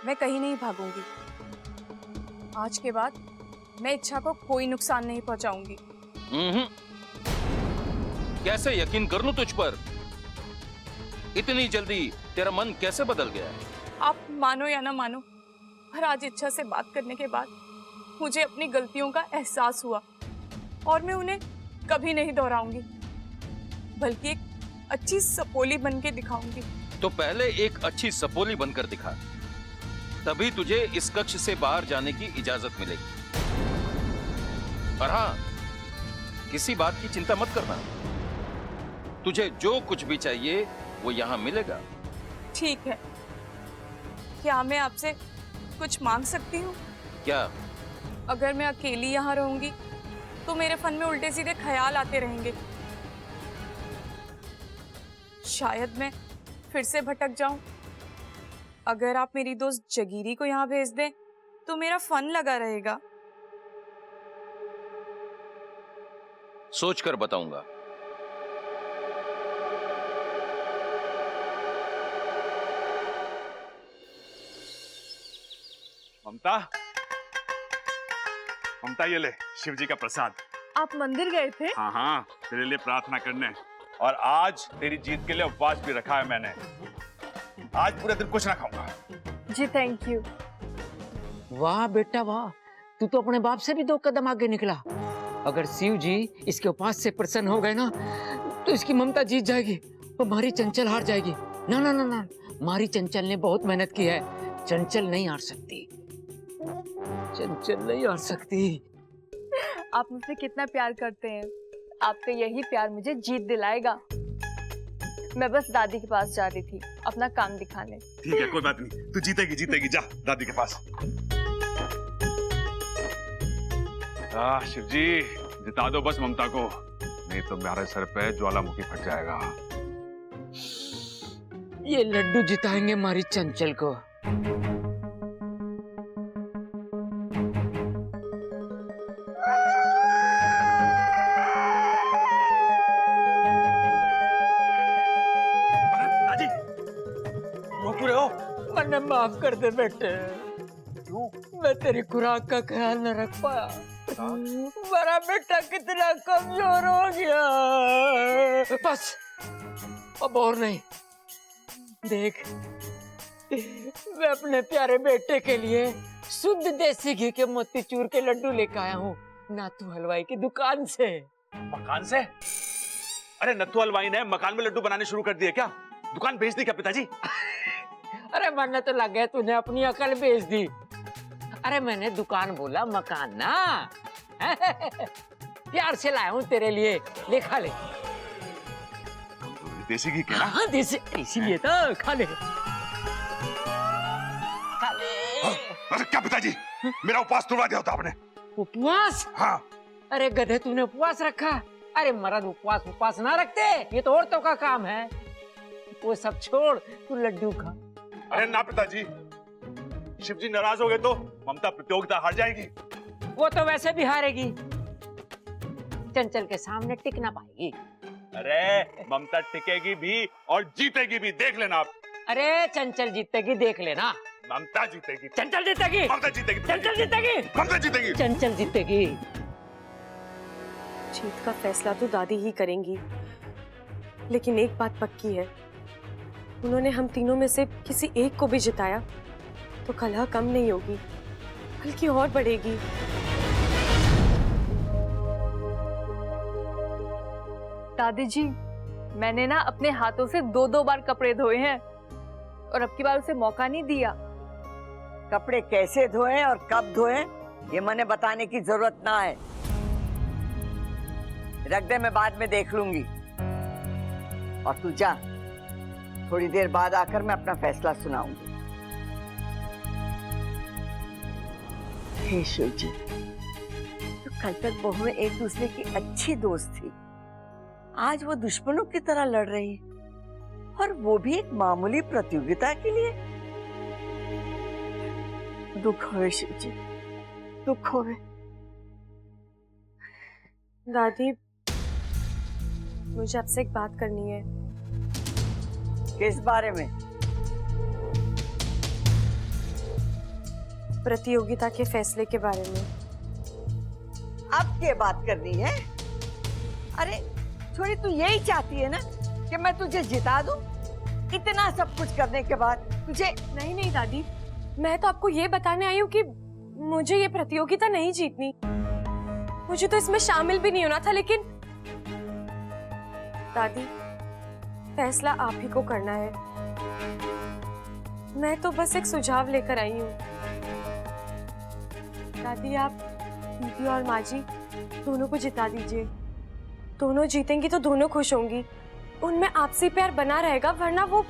मैं कहीं नहीं भागूंगी। आज के बाद मैं इच्छा को कोई नुकसान नहीं पहुंचाऊंगी। कैसे यकीन कर लूं तुझ पर? इतनी जल्दी तेरा मन कैसे बदल गया है? आप मानो या ना मानो, पर आज इच्छा से बात करने के बाद मुझे अपनी गलतियों का एहसास हुआ और मैं उन्हें कभी नहीं दोहराऊंगी, बल्कि एक अच्छी सपोली बन के दिखाऊंगी। तो पहले एक अच्छी सपोली बनकर दिखा, तभी तुझे इस कक्ष से बाहर जाने की इजाजत मिलेगी। और हाँ, किसी बात की चिंता मत करना, तुझे जो कुछ भी चाहिए वो यहां मिलेगा। ठीक है, क्या मैं आपसे कुछ मांग सकती हूँ? क्या? अगर मैं अकेली यहाँ रहूंगी तो मेरे फन में उल्टे सीधे ख्याल आते रहेंगे। शायद मैं फिर से भटक जाऊं। अगर आप मेरी दोस्त जगीरी को यहाँ भेज दें तो मेरा फन लगा रहेगा। सोच कर बताऊंगा। ममता, ममता ये ले शिव जी का प्रसाद। आप मंदिर गए थे? हाँ हाँ, तेरे लिए प्रार्थना करने, और आज तेरी जीत के लिए उपवास भी रखा है मैंने। आज पूरे दिन कुछ ना खाऊंगा। जी थैंक यू। वाह बेटा वाह, तू तो अपने बाप से भी 2 कदम आगे निकला। अगर शिव जी इसके उपास से प्रसन्न हो गए ना, तो इसकी ममता जीत जाएगी और मारी चंचल हार जाएगी। ना ना ना ना, मारी चंचल ने बहुत मेहनत की है, चंचल नहीं हार सकती, चंचल नहीं हार सकती। आप मुझसे कितना प्यार करते हैं, आपका यही प्यार मुझे जीत दिलाएगा। मैं बस दादी के पास जा रही थी अपना काम दिखाने। ठीक है, कोई बात नहीं, तू जीतेगी जीतेगी, जा दादी के पास। शिव जी जिता दो बस ममता को, नहीं तो मेरे सर पे ज्वालामुखी फट जाएगा। ये लड्डू जिताएंगे मारी चंचल को। दादी, रोक क्यों रहे हो? माफ कर दे बेटे। मैं तेरी खुराक का ख्याल न रख पाया। मेरा बेटा कितना कमजोर हो गया। बस अब और नहीं। देख, मैं अपने प्यारे बेटे के लिए शुद्ध देसी घी के मोतीचूर के लड्डू लेकर आया हूँ नाथू हलवाई की दुकान से। मकान से? अरे नत्थू हलवाई ने मकान में लड्डू बनाने शुरू कर दिए क्या? दुकान बेच दी क्या पिताजी? अरे मरने तो लग गया, तूने अपनी अकल बेच दी। अरे मैंने दुकान बोला, मकान ना। प्यार से लाया हूँ तेरे लिए, ले खा ले। देसी घी क्या? हाँ देसी, इसीलिए तो खा ले। खा ले। अरे क्या पिताजी, मेरा उपवास तोड़वा दिया होता आपने। उपवास? हाँ। अरे गधे, तूने उपवास रखा? अरे मर्द उपवास ना रखते, ये तो औरतों का काम है। वो सब छोड़, तू लड्डू खा। अरे ना पिताजी, शिव जी नाराज हो गए तो ममता प्रतियोगिता हार जाएगी। वो तो वैसे भी हारेगी, चंचल के सामने टिक ना पाएगी। अरे ममता टिकेगी भी और जीतेगी भी, देख लेना आप। अरे चंचल जीतेगी, देख लेना। ममता जीतेगी। चंचल जीतेगी। ममता जीतेगी। चंचल जीतेगी। ममता जीतेगी। चंचल जीतेगी। जीत का फैसला तो दादी ही करेंगी, लेकिन एक बात पक्की है, उन्होंने हम तीनों में से किसी एक को भी जिताया तो कलह कम नहीं होगी, बल्कि और बढ़ेगी। दादी जी, मैंने ना अपने हाथों से 2-2 बार कपड़े धोए हैं और अब की बार उसे मौका नहीं दिया। कपड़े कैसे धोए और कब धोए ये मैंने बताने की जरूरत ना है। रख दे, मैं बाद में देख लूंगी। और तू जा, थोड़ी देर बाद आकर मैं अपना फैसला सुनाऊंगी। हे शिव जी, तो कल तक बहुएं एक दूसरे की अच्छी दोस्त थी, आज वो दुश्मनों की तरह लड़ रही है, और वो भी एक मामूली प्रतियोगिता के लिए। दुख होए शिव जी, दुख होए। दादी, मुझे आपसे एक बात करनी है। किस बारे में? प्रतियोगिता के फैसले के बारे में। अब क्या बात करनी है? अरे छोरी, तू यही चाहती है ना कि मैं तुझे जिता दूं? इतना सब कुछ करने के बाद तुझे? नहीं दादी, मैं तो आपको ये बताने आई हूँ कि मुझे ये प्रतियोगिता नहीं जीतनी, मुझे तो इसमें शामिल भी नहीं होना था। लेकिन दादी, फैसला आप ही को करना है, मैं तो बस एक सुझाव लेकर आई हूँ। दादी, आप दीदी और माँ जी दोनों को जिता दीजिए। दोनों जीतेंगी तो दोनों खुश होंगी, उनमें आपसी प्यार बना रहेगा, वरना वो।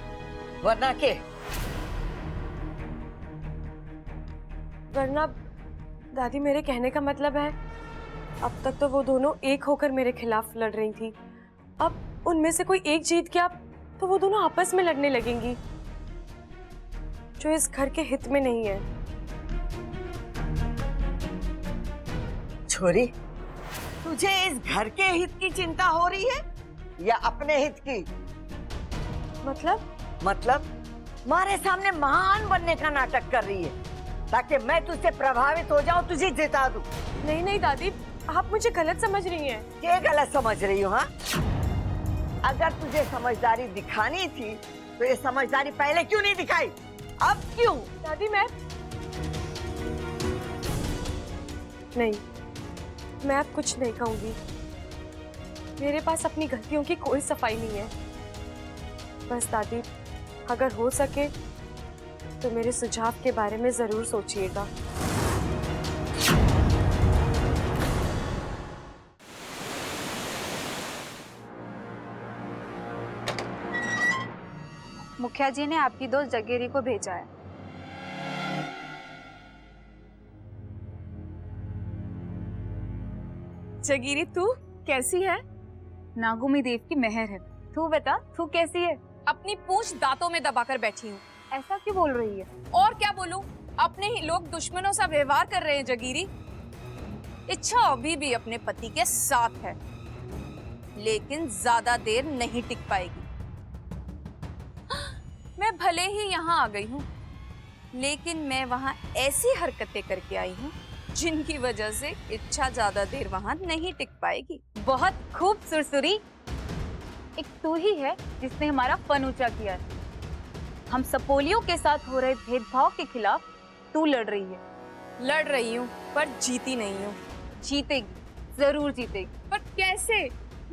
वरना के? वरना दादी, मेरे कहने का मतलब है, अब तक तो वो दोनों एक होकर मेरे खिलाफ लड़ रही थी, अब उनमें से कोई एक जीत गया तो वो दोनों आपस में लड़ने लगेंगी, जो इस घर के हित में नहीं है। छोरी, तुझे इस घर के हित की चिंता हो रही है या अपने हित की? मतलब मारे सामने महान बनने का नाटक कर रही है ताकि मैं तुझसे प्रभावित हो जाऊं, तुझे जिता दूं। नहीं दादी, आप मुझे गलत समझ रही हैं। क्या गलत समझ रही हो? हाँ, अगर तुझे समझदारी दिखानी थी तो ये समझदारी पहले क्यों नहीं दिखाई? अब क्यों? दादी, मैं अब कुछ नहीं कहूंगी। मेरे पास अपनी गलतियों की कोई सफाई नहीं है। बस दादी, अगर हो सके तो मेरे सुझाव के बारे में जरूर सोचिएगा। मुखिया जी ने आपकी दोस्त जगेरी को भेजा है। जगीरी, तू कैसी है? नागुमी देव की मेहर है। तू बता, तू कैसी है? अपनी पूंछ दांतों में दबाकर बैठी हूँ। ऐसा क्यों बोल रही है? और क्या बोलूं? अपने ही लोग दुश्मनों सा व्यवहार कर रहे हैं जगीरी। इच्छा अभी भी अपने पति के साथ है, लेकिन ज्यादा देर नहीं टिक पाएगी। मैं भले ही यहाँ आ गई हूँ, लेकिन मैं वहाँ ऐसी हरकतें करके आई हूँ जिनकी वजह से इच्छा ज्यादा देर वहाँ नहीं टिक पाएगी। बहुत खूब सुरसुरी। एक तू ही है जिसने हमारा फन ऊंचा किया है। हम सपोलियों के साथ हो रहे भेदभाव के खिलाफ तू लड़ रही है। लड़ रही हूँ पर जीती नहीं हूँ। जीतेगी, जरूर जीतेगी। पर कैसे?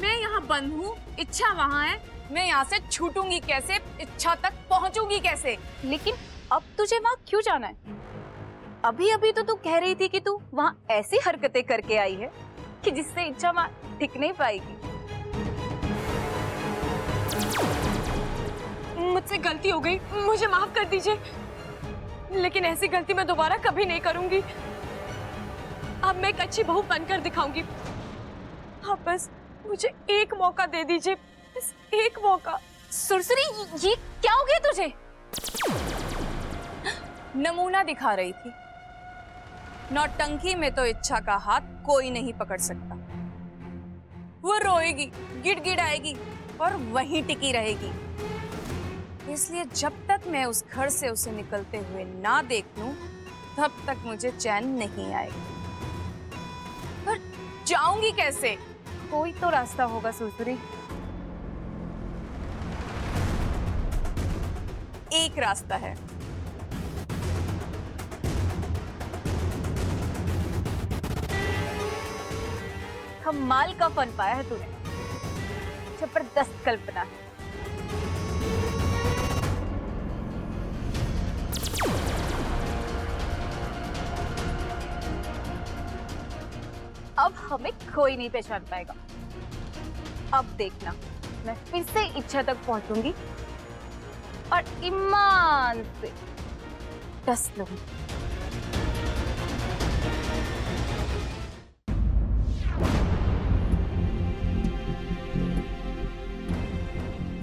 मैं यहाँ बंद हूँ, इच्छा वहाँ है। मैं यहाँ से छूटूंगी कैसे? इच्छा तक पहुँचूंगी कैसे? लेकिन अब तुझे वहाँ क्यों जाना है? अभी अभी तो तू कह रही थी कि तू वहाँ ऐसी हरकतें करके आई है कि जिससे इच्छा वहाँ टिक नहीं पाएगी। मुझसे गलती हो गई, मुझे माफ कर दीजिए। लेकिन ऐसी गलती मैं दोबारा कभी नहीं करूंगी। अब मैं एक अच्छी बहू बनकर दिखाऊंगी। आप बस मुझे एक मौका दे दीजिए, बस एक मौका। सुरसुरी, ये क्या हो गया तुझे? नमूना दिखा रही थी। नौटंकी में तो इच्छा का हाथ कोई नहीं पकड़ सकता। वो रोएगी, गिड़गिड़ाएगी और वहीं टिकी रहेगी। इसलिए जब तक मैं उस घर से उसे निकलते हुए ना देख लूं, तब तक मुझे चैन नहीं आएगा। पर जाऊंगी कैसे? कोई तो रास्ता होगा सुरसुरी। एक रास्ता है। कमाल का फन पाया है तूने। जबरदस्त कल्पना है। अब हमें कोई नहीं पहचान पाएगा। अब देखना, मैं फिर से इच्छा तक पहुंचूंगी और ईमान से डस लूंगी।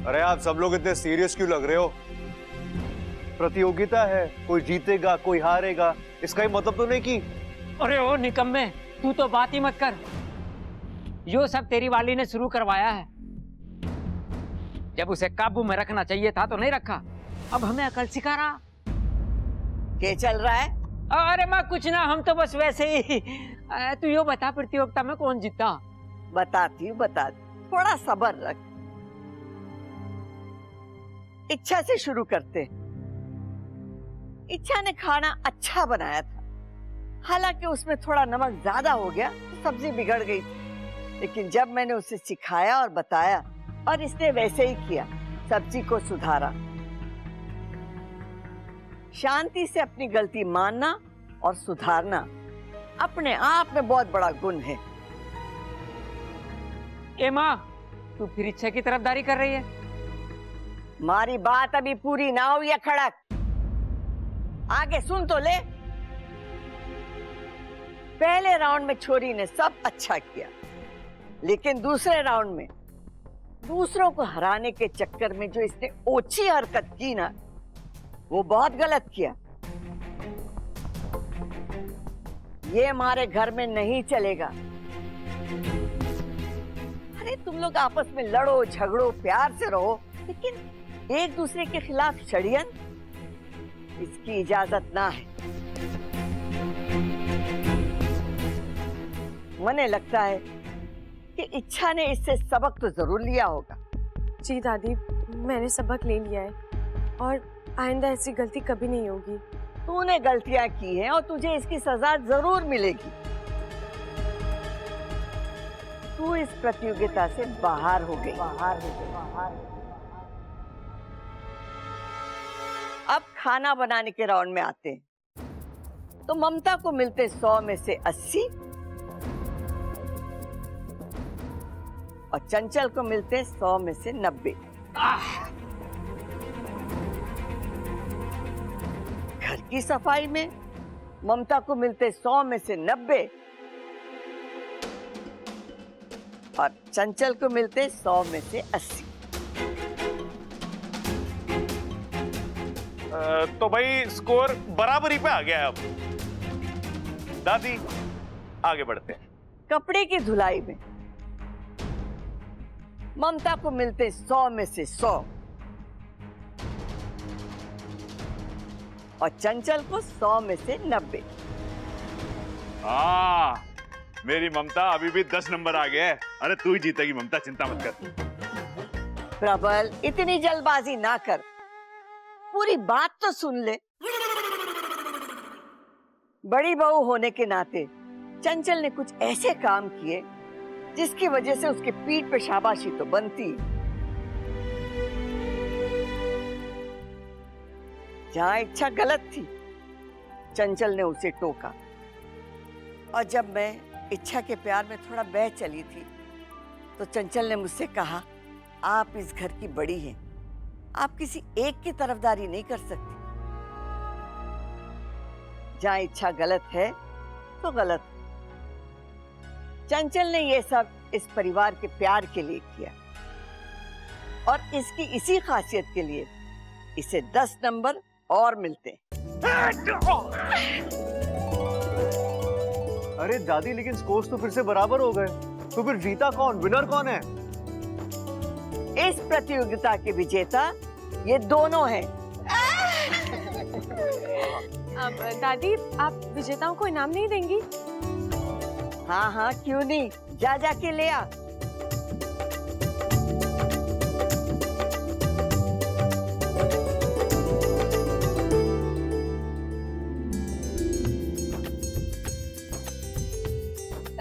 अरे आप सब लोग इतने सीरियस क्यों लग रहे हो? प्रतियोगिता है, कोई जीतेगा कोई हारेगा, इसका ही मतलब तो नहीं कि। अरे ओ निकम्मे, तू तो बात ही मत कर। यो सब तेरी वाली ने शुरू करवाया है। जब उसे काबू में रखना चाहिए था तो नहीं रखा। अब हमें अकल सिखा रहा। क्या चल रहा है? अरे माँ कुछ ना, हम तो बस वैसे ही। तू यो बता, प्रतियोगिता में कौन जीता? बताती हूँ, थोड़ा सब्र रख। इच्छा से शुरू करते। इच्छा ने खाना अच्छा बनाया था, हालांकि उसमें थोड़ा नमक ज्यादा हो गया तो सब्जी बिगड़ गई थी। लेकिन जब मैंने उसे सिखाया और बताया और इसने वैसे ही किया, सब्जी को सुधारा। शांति से अपनी गलती मानना और सुधारना अपने आप में बहुत बड़ा गुण है। ए माँ, तू फिर इच्छा की तरफदारी कर रही है? हमारी बात अभी पूरी ना हुई है खड़क, आगे सुन तो ले। पहले राउंड में छोरी ने सब अच्छा किया, लेकिन दूसरे राउंड में दूसरों को हराने के चक्कर में जो इसने ओछी हरकत की ना, वो बहुत गलत किया। ये हमारे घर में नहीं चलेगा। अरे तुम लोग आपस में लड़ो झगड़ो, प्यार से रहो, लेकिन एक दूसरे के खिलाफ षड्यंत्र, इसकी इजाजत ना है। मुझे लगता है कि इच्छा ने इससे सबक तो जरूर लिया होगा। जी दादी, मैंने सबक ले लिया है और आइंदा ऐसी गलती कभी नहीं होगी। तूने गलतियां की हैं और तुझे इसकी सजा जरूर मिलेगी। तू इस प्रतियोगिता से बाहर हो गई। अब खाना बनाने के राउंड में आते हैं। तो ममता को मिलते 100 में से 80 और चंचल को मिलते 100 में से 90। घर की सफाई में ममता को मिलते 100 में से 90 और चंचल को मिलते 100 में से 80। तो भाई स्कोर बराबरी पे आ गया है। अब दादी आगे बढ़ते हैं। कपड़े की धुलाई में ममता को मिलते 100 में से 100 और चंचल को 100 में से 90। हाँ, मेरी ममता अभी भी 10 नंबर आ गया है। अरे तू ही जीतेगी ममता, चिंता मत कर। प्रबल, इतनी जल्दबाजी ना कर, पूरी बात तो सुन ले। बड़ी बहू होने के नाते चंचल ने कुछ ऐसे काम किए जिसकी वजह से उसके पीठ पे शाबाशी तो बनती। जहां इच्छा गलत थी, चंचल ने उसे टोका। और जब मैं इच्छा के प्यार में थोड़ा बह चली थी तो चंचल ने मुझसे कहा, आप इस घर की बड़ी हैं, आप किसी एक की तरफदारी नहीं कर सकती। जहां इच्छा गलत है तो गलत है। चंचल ने ये सब इस परिवार के प्यार के लिए किया और इसकी इसी खासियत के लिए इसे 10 नंबर और मिलते हैं। अरे दादी, लेकिन स्कोर्स तो फिर से बराबर हो गए, तो फिर जीता कौन, विनर कौन है? इस प्रतियोगिता के विजेता ये दोनों हैं। अब दादी, आप विजेताओं को इनाम नहीं देंगी? हाँ हाँ, क्यों नहीं, जा के ले आ।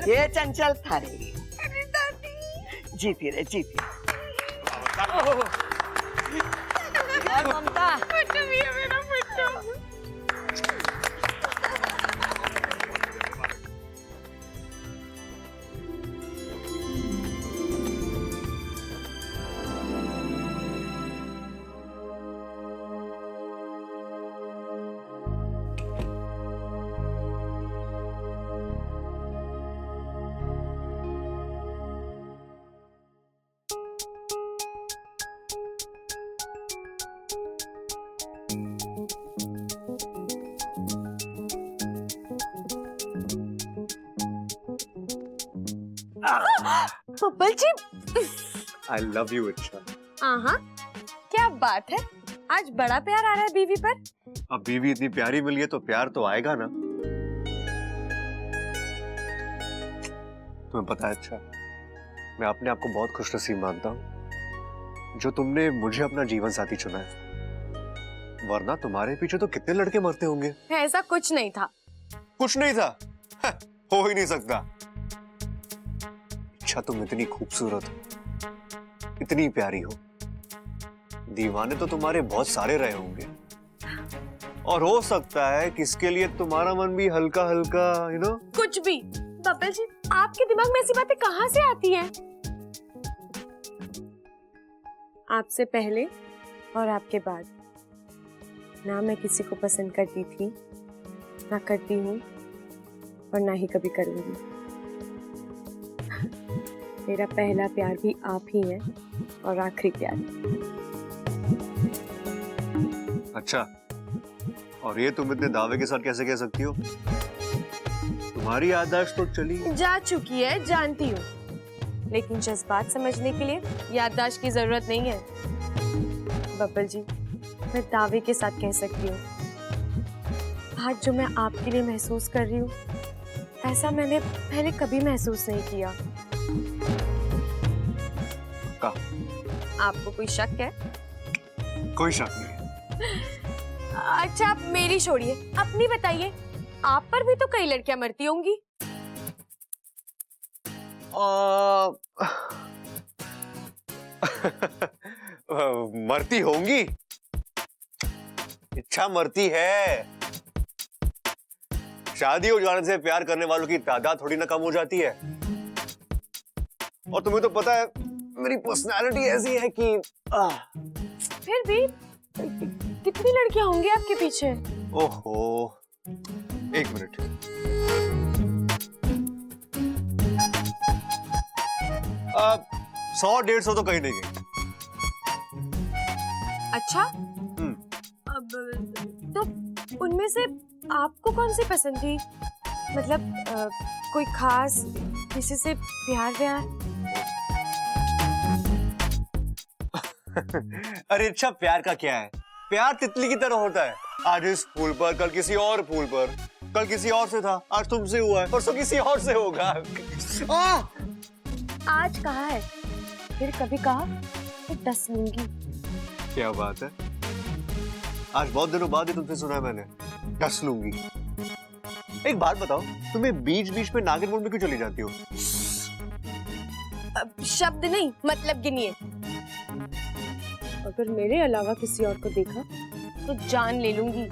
ये चंचल थारे जीती रे, जीती। और ममता, बब्बल जी, आई लव यू इच्छा। हाँ, क्या बात है, आज बड़ा प्यार आ रहा है बीवी पर। अब बीवी इतनी प्यारी मिली है तो प्यार तो आएगा ना। तुम्हें पता है अच्छा, मैं अपने आप को बहुत खुशनसीब मानता हूँ जो तुमने मुझे अपना जीवन साथी चुना है, वरना तुम्हारे पीछे तो कितने लड़के मरते होंगे। ऐसा कुछ नहीं था। कुछ नहीं था? हो ही नहीं सकता। अच्छा, तुम इतनी खूबसूरत हो, इतनी प्यारी हो, दीवाने तो तुम्हारे बहुत सारे रहे होंगे, और हो सकता है किसके लिए तुम्हारा मन भी हल्का हल्का, यू नो। कुछ भी। बब्बल जी, आपके दिमाग में ऐसी बातें कहाँ से आती हैं? आपसे पहले और आपके बाद ना मैं किसी को पसंद करती थी, ना करती हूँ, और ना ही कभी करूंगी। मेरा पहला प्यार भी आप ही है और आखिरी प्यार। अच्छा, और ये तुम इतने दावे के साथ कैसे कह सकती हो? तुम्हारी याददाश्त तो चली जा चुकी है, जानती हूँ, लेकिन जज्बात समझने के लिए याददाश्त की जरूरत नहीं है। बब्बल जी, मैं दावे के साथ कह सकती हूँ, आज जो मैं आपके लिए महसूस कर रही हूँ, ऐसा मैंने पहले कभी महसूस नहीं किया। का? आपको कोई शक है? कोई शक नहीं। अच्छा, आप मेरी छोड़िए, अपनी बताइए, आप पर भी तो कई लड़कियां मरती होंगी। मरती होंगी? इच्छा मरती है। शादी हो जाने से प्यार करने वालों की तादाद थोड़ी ना कम हो जाती है। और तुम्हें तो पता है मेरी पर्सनालिटी ऐसी है कि फिर भी कितनी लड़कियां होंगी आपके पीछे? ओहो, एक मिनट। अब 100-150 तो कहीं नहीं गई। अच्छा, अब तो उनमें से आपको कौन सी पसंद थी? मतलब कोई खास, किसी से प्यार व्यार? अरे अच्छा, प्यार का क्या है, प्यार तितली की तरह होता है, आज इस फूल पर, कल किसी और फूल पर, कल किसी और से था, आज तुमसे हुआ है, परसों किसी और से होगा। आज कहा है, फिर कभी कहा तो डस लूंगी। क्या बात है, आज बहुत दिनों बाद ही तुमसे सुना है मैंने, डस लूंगी। एक बात बताओ, तुम्हें बीच बीच में नागिन मोड में क्यों चली जाती हो? शब्द नहीं, मतलब गिनिए। अगर मेरे अलावा किसी और को देखा तो जान ले लूंगी।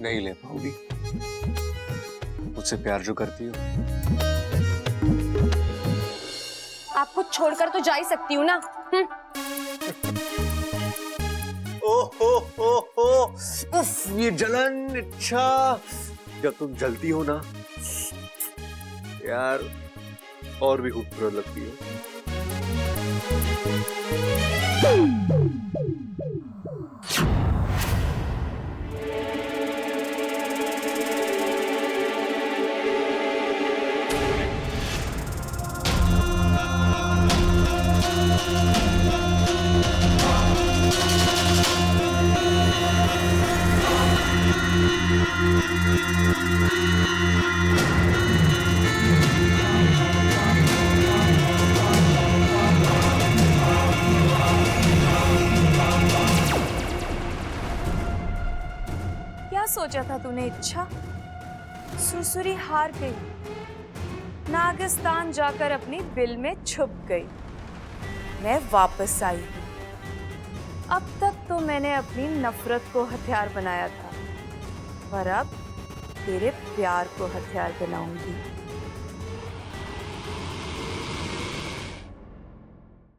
नहीं ले पाओगी, मुझसे प्यार जो करती हो। आपको छोड़कर तो जा ही सकती हूँ ना। उफ, ये जलन, इच्छा, जब तुम जलती हो ना यार, और भी खूबसूरत लगती हो। क्या सोचा था तूने इच्छा? सुरसुरी हार गई, नागिस्तान जाकर अपनी बिल में छुप गई। मैं वापस आई हूँ। अब तक तो मैंने अपनी नफरत को हथियार बनाया था, पर अब तेरे प्यार को हथियार बनाऊंगी।